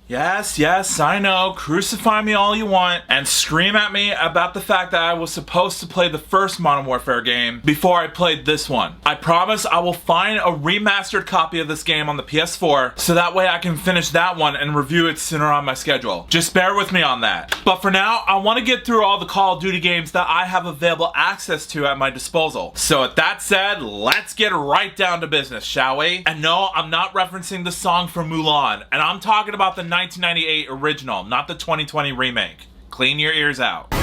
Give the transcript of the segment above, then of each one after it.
Yes, I know. Crucify me all you want and scream at me about the fact that I was supposed to play the first Modern Warfare game before I played this one. I promise I will find a remastered copy of this game on the PS4 so that way I can finish that one and review it sooner on my schedule. Just bear with me on that. But for now, I want to get through all the Call of Duty games that I have available access to at my disposal. So with that said, let's get right down to business, shall we? And no, I'm not referencing the song from Mulan, and I'm talking about the 1998 original, not the 2020 remake. Clean your ears out.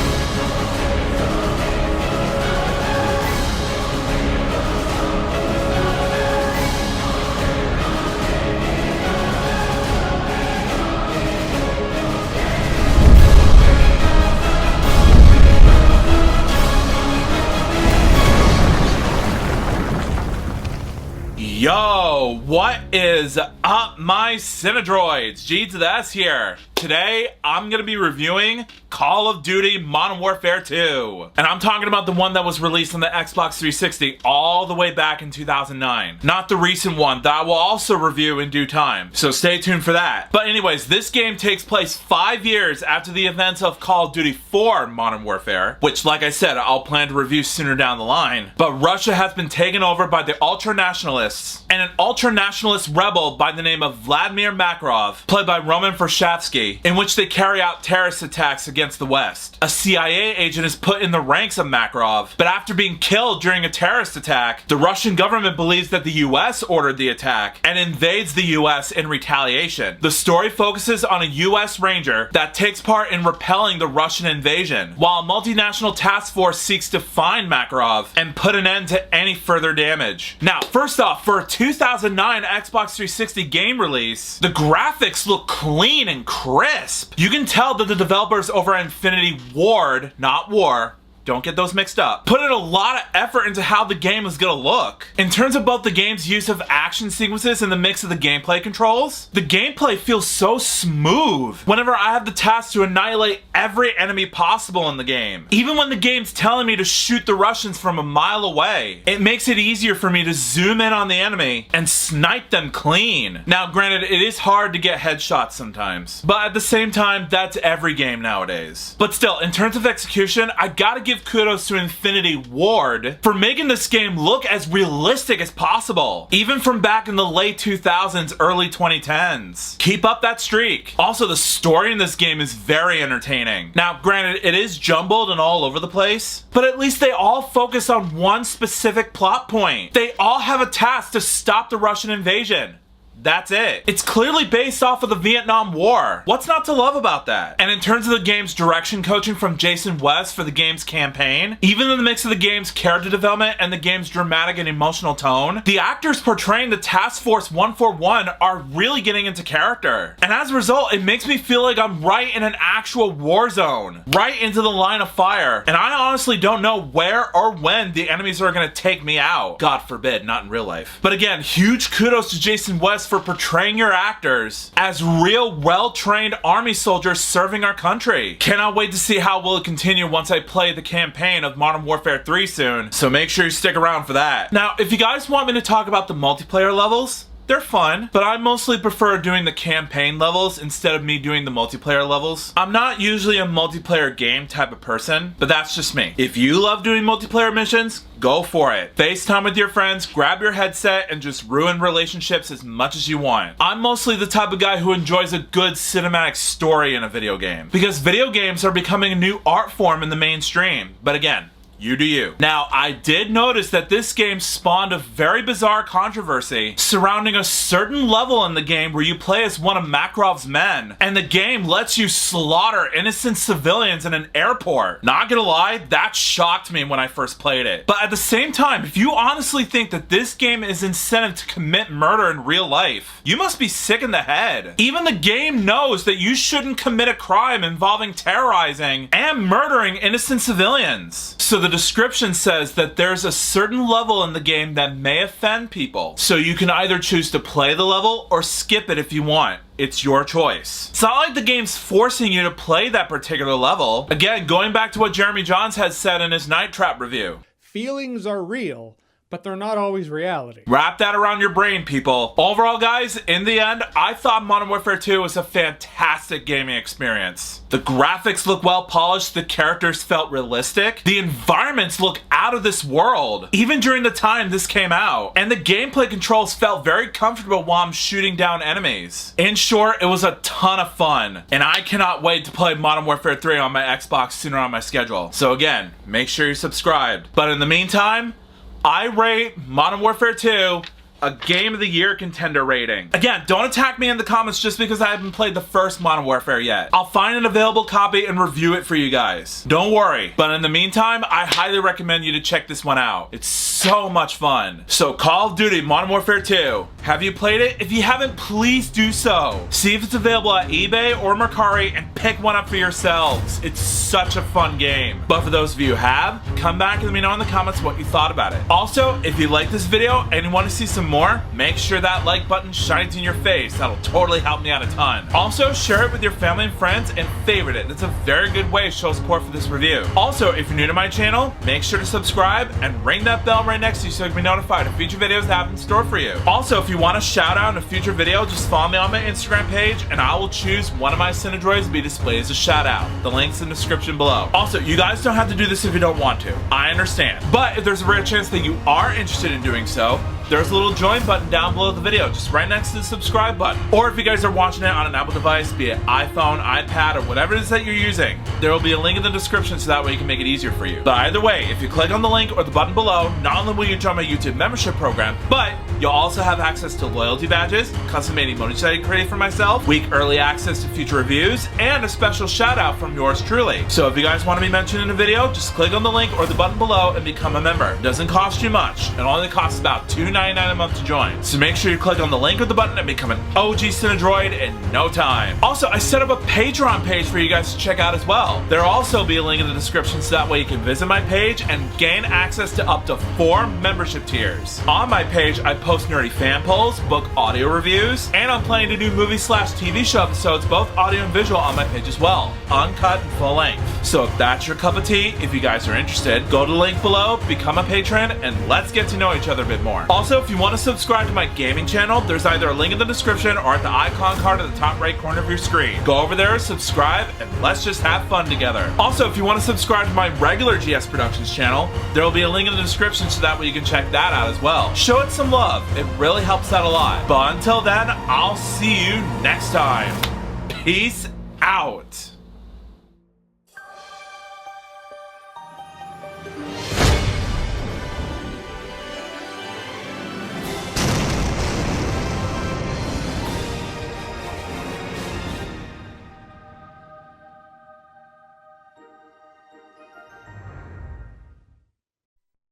Yo, what is up, my Cinedroids? G to the S here. Today, I'm gonna be reviewing Call of Duty Modern Warfare 2. And I'm talking about the one that was released on the Xbox 360 all the way back in 2009. Not the recent one that I will also review in due time. So stay tuned for that. But anyways, this game takes place 5 years after the events of Call of Duty 4 Modern Warfare, which, like I said, I'll plan to review sooner down the line. But Russia has been taken over by the ultranationalists, and an ultranationalist rebel by the name of Vladimir Makarov, played by Roman Varshavsky, in which they carry out terrorist attacks against the West. A CIA agent is put in the ranks of Makarov, but after being killed during a terrorist attack, the Russian government believes that the US ordered the attack and invades the US in retaliation. The story focuses on a US Ranger that takes part in repelling the Russian invasion, while a multinational task force seeks to find Makarov and put an end to any further damage. Now, first off, for a 2009 Xbox 360 game release, the graphics look clean and crisp. You can tell that the developers over at Infinity Ward, not War, don't get those mixed up, put in a lot of effort into how the game is gonna look. In terms of both the game's use of action sequences and the mix of the gameplay controls, the gameplay feels so smooth whenever I have the task to annihilate every enemy possible in the game. Even when the game's telling me to shoot the Russians from a mile away, it makes it easier for me to zoom in on the enemy and snipe them clean. Now granted, it is hard to get headshots sometimes, but at the same time, that's every game nowadays. But still, in terms of execution, I gotta give kudos to Infinity Ward for making this game look as realistic as possible, even from back in the late 2000s, early 2010s. Keep up that streak. Also, the story in this game is very entertaining. Now, granted, it is jumbled and all over the place, but at least they all focus on one specific plot point. They all have a task to stop the Russian invasion. That's it. It's clearly based off of the Vietnam War. What's not to love about that? And in terms of the game's direction coaching from Jason West for the game's campaign, even in the mix of the game's character development and the game's dramatic and emotional tone, the actors portraying the Task Force 141 are really getting into character. And as a result, it makes me feel like I'm right in an actual war zone, right into the line of fire. And I honestly don't know where or when the enemies are gonna take me out. God forbid, not in real life. But again, huge kudos to Jason West for portraying your actors as real, well-trained army soldiers serving our country. Cannot wait to see how will it continue once I play the campaign of Modern Warfare 3 soon, so make sure you stick around for that. Now, if you guys want me to talk about the multiplayer levels, they're fun, but I mostly prefer doing the campaign levels instead of me doing the multiplayer levels. I'm not usually a multiplayer game type of person, but that's just me. If you love doing multiplayer missions, go for it. FaceTime with your friends, grab your headset, and just ruin relationships as much as you want. I'm mostly the type of guy who enjoys a good cinematic story in a video game, because video games are becoming a new art form in the mainstream. But again, you do you. Now, I did notice that this game spawned a very bizarre controversy surrounding a certain level in the game where you play as one of Makarov's men, and the game lets you slaughter innocent civilians in an airport. Not gonna lie, that shocked me when I first played it. But at the same time, if you honestly think that this game is incentive to commit murder in real life, you must be sick in the head. Even the game knows that you shouldn't commit a crime involving terrorizing and murdering innocent civilians. So the description says that there's a certain level in the game that may offend people. So you can either choose to play the level or skip it if you want. It's your choice. It's not like the game's forcing you to play that particular level. Again, going back to what Jeremy Johns has said in his Night Trap review. Feelings are real, but they're not always reality. Wrap that around your brain, people. Overall, guys, in the end, I thought Modern Warfare 2 was a fantastic gaming experience. The graphics look well polished, the characters felt realistic, the environments look out of this world, even during the time this came out, and the gameplay controls felt very comfortable while I'm shooting down enemies. In short, it was a ton of fun, and I cannot wait to play Modern Warfare 3 on my Xbox sooner on my schedule. So again, make sure you're subscribed. But in the meantime, I rate Modern Warfare 2 a Game of the Year contender rating. Again, don't attack me in the comments just because I haven't played the first Modern Warfare yet. I'll find an available copy and review it for you guys. Don't worry. But in the meantime, I highly recommend you to check this one out. It's so much fun. So Call of Duty Modern Warfare 2. Have you played it? If you haven't, please do so. See if it's available at eBay or Mercari and pick one up for yourselves. It's such a fun game. But for those of you who have, come back and let me know in the comments what you thought about it. Also, if you like this video and you want to see some more, make sure that like button shines in your face. That'll totally help me out a ton. Also, share it with your family and friends and favorite it. That's a very good way to show support for this review. Also, if you're new to my channel, make sure to subscribe and ring that bell right next to you so you can be notified of future videos I have in store for you. Also, if you want a shout out in a future video, just follow me on my Instagram page and I will choose one of my Cinedroids to be displayed as a shout out. The link's in the description below. Also, you guys don't have to do this if you don't want to. I understand. But if there's a rare chance that you are interested in doing so, there's a little join button down below the video, just right next to the subscribe button. Or if you guys are watching it on an Apple device, be it iPhone, iPad, or whatever it is that you're using, there will be a link in the description so that way you can make it easier for you. But either way, if you click on the link or the button below, not only will you join my YouTube membership program, but you'll also have access to loyalty badges, custom-made emojis that I created for myself, week early access to future reviews, and a special shout out from yours truly. So if you guys want to be mentioned in a video, just click on the link or the button below and become a member. It doesn't cost you much. It only costs about $2.99 a month to join. So make sure you click on the link or the button and become an OG Cinedroid in no time. Also, I set up a Patreon page for you guys to check out as well. There'll also be a link in the description so that way you can visit my page and gain access to up to 4 membership tiers. On my page, I post nerdy fan polls, book audio reviews, and I'm planning to do movie/TV show episodes, both audio and visual, on my page as well, uncut and full length. So if that's your cup of tea, if you guys are interested, go to the link below, become a patron, and let's get to know each other a bit more. Also, if you want to subscribe to my gaming channel, there's either a link in the description or at the icon card at the top right corner of your screen. Go over there, subscribe, and let's just have fun together. Also, if you want to subscribe to my regular GS Productions channel, there will be a link in the description so that way you can check that out as well. Show it some love. It really helps out a lot. But until then, I'll see you next time. Peace out.